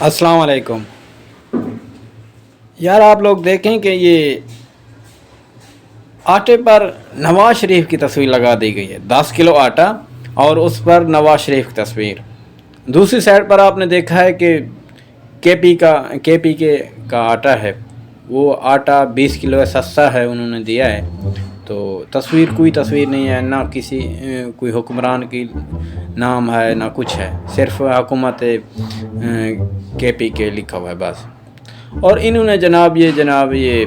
अस्सलाम वालेकुम। यार आप लोग देखें कि ये आटे पर नवाज शरीफ की तस्वीर लगा दी गई है, 10 किलो आटा और उस पर नवाज शरीफ की तस्वीर। दूसरी साइड पर आपने देखा है कि केपी का आटा है, वो आटा 20 किलो है, सस्ता है, उन्होंने दिया है। तो तस्वीर कोई तस्वीर नहीं है, ना किसी कोई हुक्मरान की नाम है ना कुछ है, सिर्फ हुकूमत केपी के लिखा हुआ है बस। और इन्होंने जनाब ये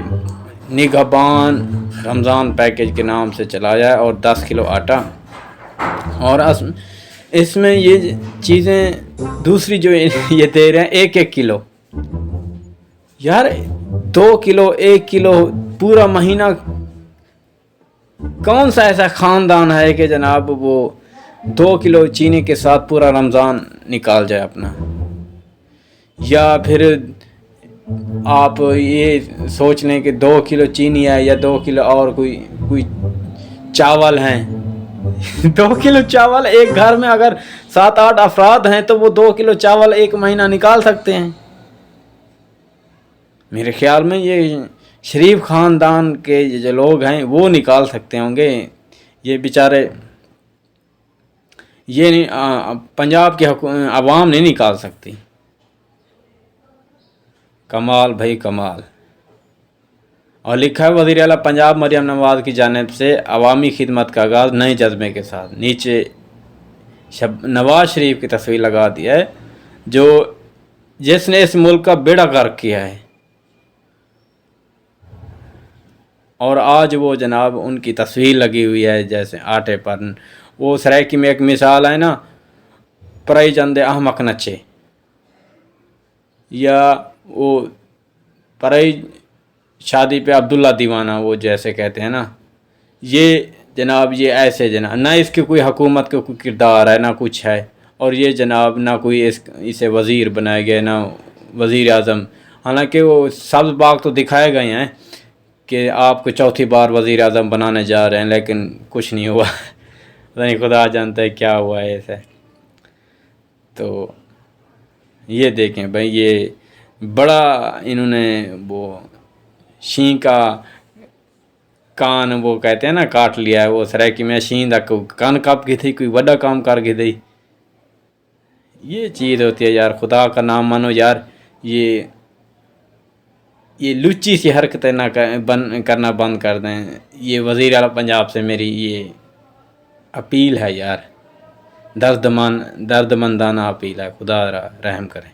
निगहबान रमज़ान पैकेज के नाम से चलाया है और 10 किलो आटा और इसमें ये चीज़ें दूसरी जो ये दे रहे हैं 1-1 किलो। यार 2 किलो 1 किलो पूरा महीना, कौन सा ऐसा ख़ानदान है कि जनाब वो 2 किलो चीनी के साथ पूरा रमज़ान निकाल जाए अपना। या फिर आप ये सोच लें कि 2 किलो चीनी है या 2 किलो और कोई चावल हैं 2 किलो चावल एक घर में अगर 7-8 अफराद हैं तो वो 2 किलो चावल एक महीना निकाल सकते हैं। मेरे ख्याल में ये शरीफ ख़ानदान के जो लोग हैं वो निकाल सकते होंगे, ये बेचारे ये नहीं पंजाब की आवाम नहीं निकाल सकती। कमाल भाई कमाल। और लिखा है वज़ीर आला पंजाब मरियम नवाज़ की जानिब से अवामी खिदमत का आगाज़ नए जज्बे के साथ। नीचे नवाज शरीफ की तस्वीर लगा दी है जो जिसने इस मुल्क का बेड़ा गर्क किया है। और आज वो जनाब उनकी तस्वीर लगी हुई है जैसे आटे पर। वो सराइकी में एक मिसाल है ना, परई चंदे अहमक नचे, या वो परई शादी पे अब्दुल्ला दीवाना, वो जैसे कहते हैं ना, ये जनाब ये ऐसे जनाब ना इसकी कोई हुकूमत का कोई किरदार है ना कुछ है। और ये जनाब ना कोई इसे वज़ीर बनाया गया ना वज़ीर आज़म। हालांकि वो सब्ज़ बाग तो दिखाए गए हैं कि आपको चौथी बार वज़ीर आज़म बनाने जा रहे हैं, लेकिन कुछ नहीं हुआ पता नहीं, खुदा जानता है क्या हुआ है ऐसा। तो ये देखें भाई, ये बड़ा इन्होंने वो शीं का कान वो कहते हैं ना काट लिया है। वो सराइकी में शीं दा कान काप गई थी, कोई बड़ा काम कर गई थी। ये चीज़ होती है यार, खुदा का नाम मानो यार। ये लुच्ची सी हरकतें ना करना बंद कर दें। ये वज़ीर आला पंजाब से मेरी ये अपील है यार, दर्दमंदाना अपील है, खुदा रहम करें।